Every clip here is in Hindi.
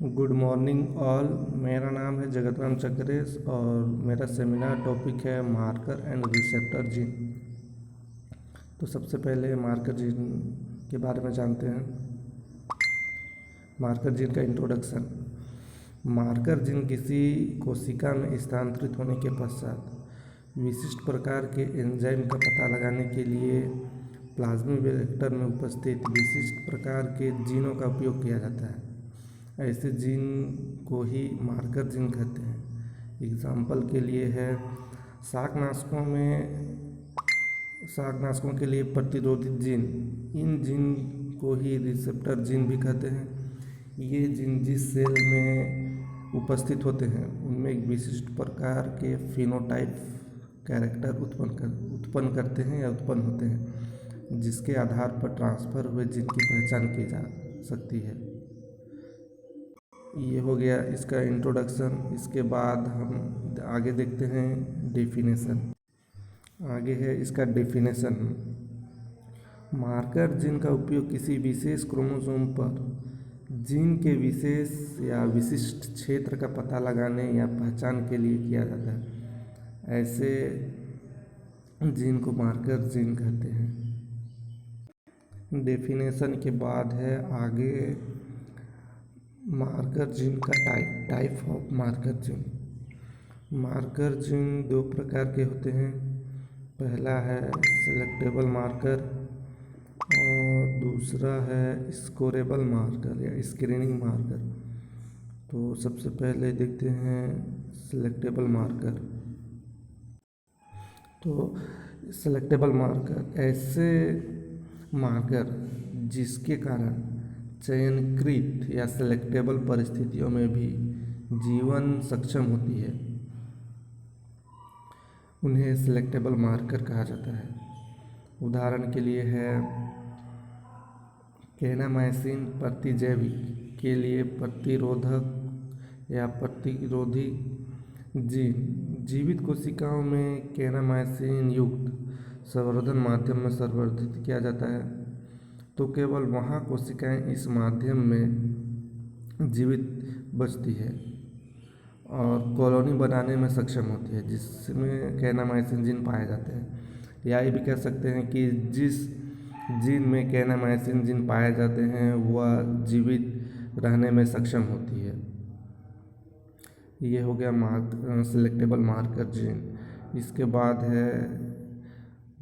Good morning all. मेरा नाम है जगत राम चक्रेश और मेरा सेमिनार टॉपिक है मार्कर एंड रिसेप्टर जीन। तो सबसे पहले मार्कर जीन के बारे में जानते हैं। मार्कर जीन का इंट्रोडक्शन। मार्कर जीन किसी कोशिका में स्थानांतरित होने के पश्चात विशिष्ट प्रकार के एंजाइम का पता लगाने के लिए प्लाज्मा रिएक्टर में उपस्थित विशिष्ट प्रकार के जीनों का उपयोग किया जाता है। ऐसे जीन को ही मार्कर जीन कहते हैं। एग्जाम्पल के लिए है शाकनाशकों के लिए प्रतिरोधी जीन। इन जीन को ही रिसेप्टर जीन भी कहते हैं। ये जीन जिस सेल में उपस्थित होते हैं उनमें एक विशिष्ट प्रकार के फिनोटाइप कैरेक्टर उत्पन्न करते हैं या उत्पन्न होते हैं, जिसके आधार पर ट्रांसफ़र हुए जीन की पहचान की जा सकती है। ये हो गया इसका इंट्रोडक्शन। इसके बाद हम आगे देखते हैं डेफिनेशन। आगे है इसका डेफिनेशन। मार्कर जीन का उपयोग किसी विशेष क्रोमोसोम पर जीन के विशेष या विशिष्ट क्षेत्र का पता लगाने या पहचान के लिए किया जाता है। ऐसे जीन को मार्कर जीन कहते हैं। डेफिनेशन के बाद है आगे मार्कर जीन का type of marker gene. Marker gene दो प्रकार के होते हैं। पहला है सेलेक्टेबल मार्कर और दूसरा है स्कोरेबल मार्कर या स्क्रीनिंग मार्कर। तो सबसे पहले देखते हैं सेलेक्टेबल मार्कर। तो सेलेक्टेबल मार्कर ऐसे मार्कर जिसके कारण चयनकृत या सेलेक्टेबल परिस्थितियों में भी जीवन सक्षम होती है, उन्हें सेलेक्टेबल मार्कर कहा जाता है। उदाहरण के लिए है कैनामाइसिन प्रतिजैविक के लिए प्रतिरोधक या प्रतिरोधी जीन जीवित कोशिकाओं में कैनामाइसिन युक्त संवर्धन माध्यम में संवर्धित किया जाता है, तो केवल वहाँ कोशिकाएं इस माध्यम में जीवित बचती है और कॉलोनी बनाने में सक्षम होती है, जिसमें कैनामाइसिन जीन पाए जाते हैं। या ये भी कह सकते हैं कि जिस जीन में कैनामाइसिन जीन पाए जाते हैं वह जीवित रहने में सक्षम होती है। ये हो गया सेलेक्टेबल मार्कर जीन। इसके बाद है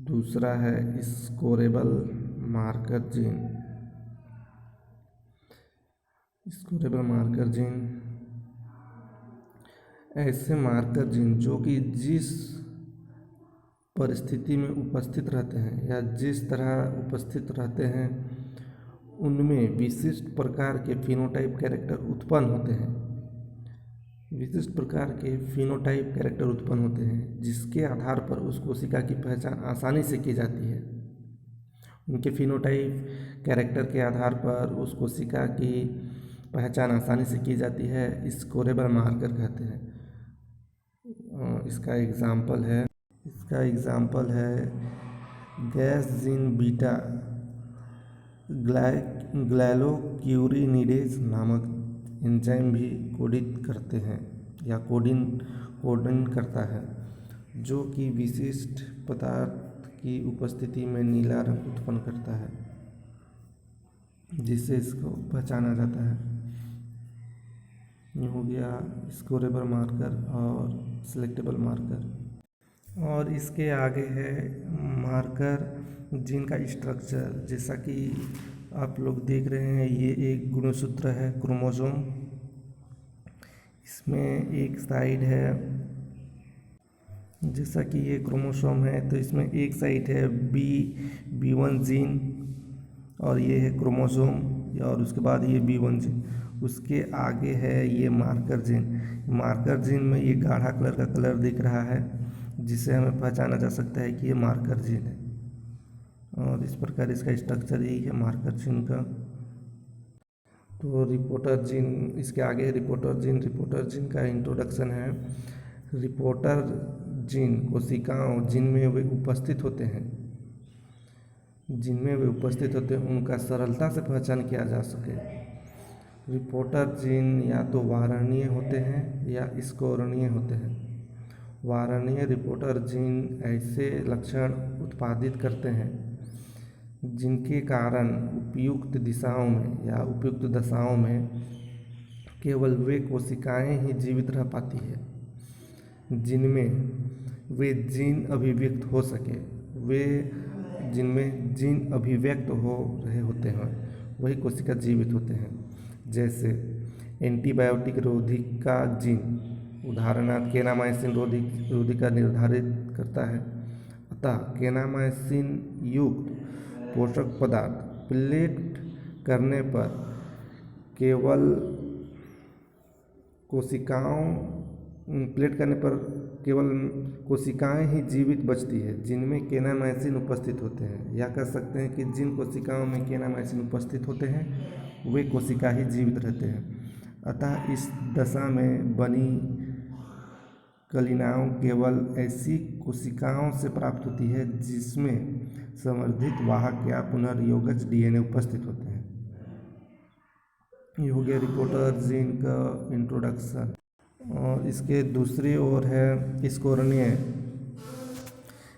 दूसरा है स्कोरेबल मार्कर जीन। स्कोरेबल मार्कर जीन ऐसे मार्कर जीन जो कि जिस परिस्थिति में उपस्थित रहते हैं या जिस तरह उपस्थित रहते हैं उनमें विशिष्ट प्रकार के फिनोटाइप कैरेक्टर उत्पन्न होते हैं। विशिष्ट प्रकार के फिनोटाइप कैरेक्टर उत्पन्न होते हैं जिसके आधार पर उस कोशिका की पहचान आसानी से की जाती है। उनके फिनोटाइप कैरेक्टर के आधार पर उस कोशिका की पहचान आसानी से की जाती है। स्कोरेबल मार्कर कहते हैं। इसका एग्जाम्पल है गैस जीन बीटा ग्लाइकोक्यूरिनिडेज नामक एंजाइम भी कोडित करते हैं या कोडिन करता है, जो कि विशिष्ट पदार्थ की उपस्थिति में नीला रंग उत्पन्न करता है, जिससे इसको पहचाना जाता है। ये हो गया स्कोरेबल मार्कर और सेलेक्टेबल मार्कर। और इसके आगे है मार्कर जीन का स्ट्रक्चर। जैसा कि आप लोग देख रहे हैं, ये एक गुणसूत्र है क्रोमोसोम। इसमें एक साइड है, जैसा कि ये क्रोमोसोम है तो इसमें एक साइड है B1 जीन और ये है क्रोमोसोम, और उसके बाद ये B1 जीन। उसके आगे है ये मार्कर जीन। मार्कर जीन में ये गाढ़ा कलर का कलर दिख रहा है, जिससे हमें पहचाना जा सकता है कि ये मार्कर जीन है। और इस प्रकार इसका स्ट्रक्चर यही है मार्कर जीन का। तो रिपोर्टर जीन, इसके आगे रिपोर्टर जीन का इंट्रोडक्शन है। रिपोर्टर जीन कोशिकाओं जिनमें वे उपस्थित होते हैं उनका सरलता से पहचान किया जा सके। रिपोर्टर जीन या तो वारणीय होते हैं या स्कोरणीय होते हैं। वारणीय रिपोर्टर जीन ऐसे लक्षण उत्पादित करते हैं जिनके कारण उपयुक्त दिशाओं में या उपयुक्त दशाओं में केवल वे कोशिकाएं ही जीवित रह पाती है जिनमें वे जीन अभिव्यक्त हो सके। वे जिनमें जीन अभिव्यक्त हो रहे होते हैं वही कोशिका जीवित होते हैं। जैसे एंटीबायोटिक रोधिका जीन उदाहरणार्थ केनामाइसिन रोधिका निर्धारित करता है। अतः केनामाइसिन युक्त पोषक पदार्थ प्लेट करने पर केवल कोशिकाएं ही जीवित बचती है जिनमें केनामाइसिन उपस्थित होते हैं, या कह सकते हैं कि जिन कोशिकाओं में केनामाइसिन उपस्थित होते हैं वे कोशिका ही जीवित रहते हैं। अतः इस दशा में बनी कलिनाओं केवल ऐसी कोशिकाओं से प्राप्त होती है जिसमें संवर्धित वाहक या पुनर्योगज डीएनए उपस्थित होते हैं। ये हो गया रिपोर्टर जीन का इंट्रोडक्शन। और इसके दूसरी ओर है स्कोरणीय।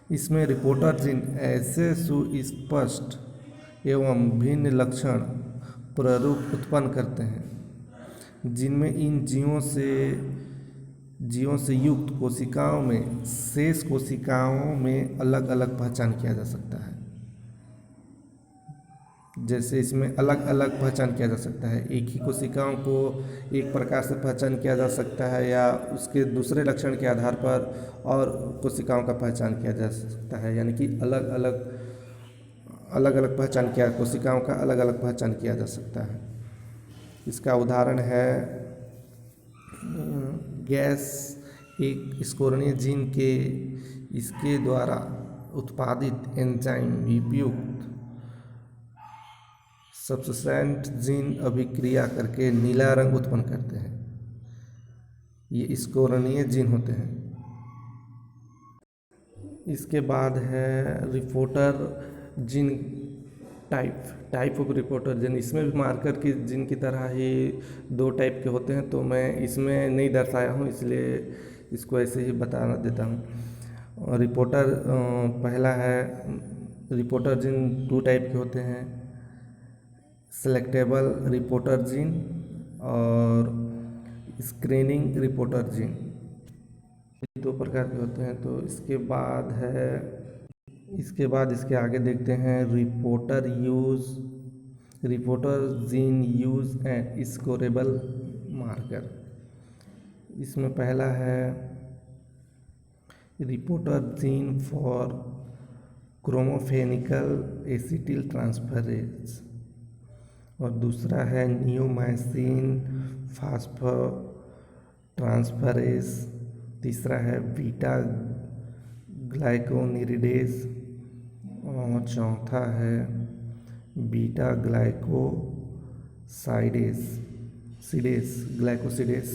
इसमें रिपोर्टर जीन ऐसे सुस्पष्ट एवं भिन्न लक्षण प्रारूप उत्पन्न करते हैं जिनमें इन जीवों से युक्त कोशिकाओं में शेष कोशिकाओं में अलग अलग पहचान किया जा सकता है। जैसे इसमें अलग अलग पहचान किया जा सकता है, एक ही कोशिकाओं को एक प्रकार से पहचान किया जा सकता है या उसके दूसरे लक्षण के आधार पर और कोशिकाओं का पहचान किया जा सकता है, यानी कि अलग अलग पहचान किया कोशिकाओं का अलग अलग पहचान किया जा सकता है। इसका उदाहरण है गैस एक स्कोरणीय जीन के इसके द्वारा उत्पादित एंजाइम उपयुक्त सब्सट्रेट जीन अभिक्रिया करके नीला रंग उत्पन्न करते हैं। ये स्कोरणीय जीन होते हैं। इसके बाद है reporter gene type of reporter gene. इसमें भी मार्कर की जीन की तरह ही दो टाइप के होते हैं, तो मैं इसमें नहीं दर्शाया हूँ इसलिए इसको ऐसे ही बता देता हूँ। रिपोर्टर पहला है रिपोर्टर जीन 2 टाइप के होते हैं, सेलेक्टेबल रिपोर्टर जीन और स्क्रीनिंग रिपोर्टर जीन, 2 प्रकार के होते हैं। तो इसके बाद इसके आगे देखते हैं reporter gene use and scorable marker. इसमें पहला है reporter gene for chloramphenicol acetyl transferase और दूसरा है नियोमाइसिन फास्फोट्रांसफरेज, तीसरा है बीटा ग्लाइकोनिरिडेज और चौथा है बीटा ग्लाइकोसिडेज।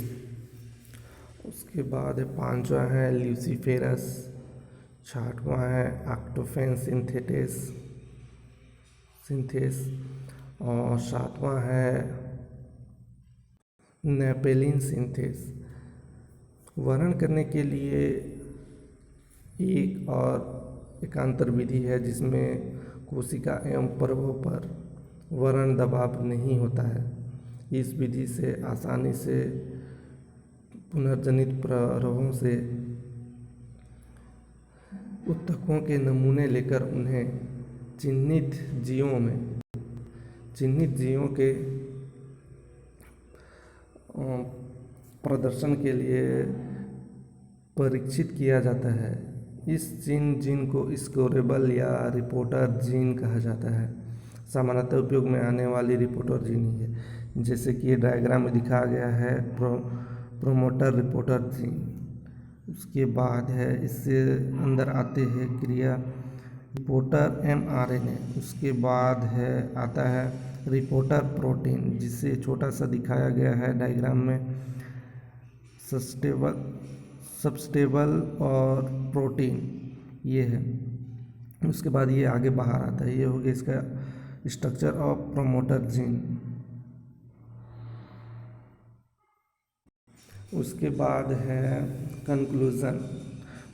उसके बाद 5वां है ल्यूसीफेरस, 6वां है ऑक्टोफेन सिंथेस और 7वां है नेपेलिन सिंथेस। वर्णन करने के लिए एक और एकांतर विधि है जिसमें कोशिका एवं पर्वों पर वर्ण दबाव नहीं होता है। इस विधि से आसानी से पुनर्जनित प्रवाहों से उत्तकों के नमूने लेकर उन्हें चिन्हित जीवों के प्रदर्शन के लिए परीक्षित किया जाता है। इस जीन को स्कोरेबल या रिपोर्टर जीन कहा जाता है। सामान्यतः उपयोग में आने वाली रिपोर्टर जीन ही है, जैसे कि ये डायग्राम में दिखाया गया है प्रोमोटर रिपोर्टर जीन। उसके बाद है इससे अंदर आते हैं क्रिया रिपोर्टर mRNA। उसके बाद आता है रिपोर्टर प्रोटीन, जिसे छोटा सा दिखाया गया है डायग्राम में, सबस्टेबल और प्रोटीन ये है। उसके बाद ये आगे बाहर आता है, ये हो गया इसका स्ट्रक्चर ऑफ प्रोमोटर जीन। उसके बाद है कंक्लूजन।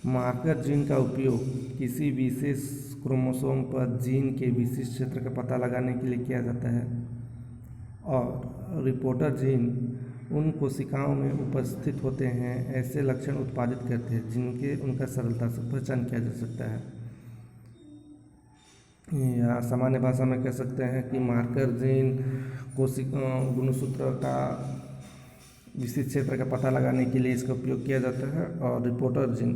मार्कर जीन का उपयोग किसी विशेष क्रोमोसोम पर जीन के विशिष्ट क्षेत्र का पता लगाने के लिए किया जाता है, और रिपोर्टर जीन उन कोशिकाओं में उपस्थित होते हैं ऐसे लक्षण उत्पादित करते हैं जिनके उनका सरलता से पहचान किया जा सकता है। या सामान्य भाषा में कह सकते हैं कि मार्कर जीन गुणसूत्र का विशिष्ट क्षेत्र का पता लगाने के लिए इसका उपयोग किया जाता है, और रिपोर्टर जीन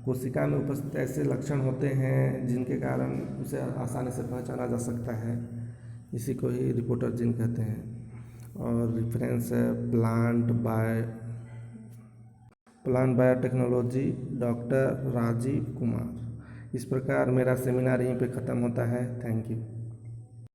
कोशिका में उपस्थित ऐसे लक्षण होते हैं जिनके कारण उसे आसानी से पहचाना जा सकता है, इसी को ही रिपोर्टर जीन कहते हैं। और रेफरेंस है plant biotechnology, doctor Rajeev Kumar. इस प्रकार मेरा सेमिनार यहीं पे ख़त्म होता है। Thank you.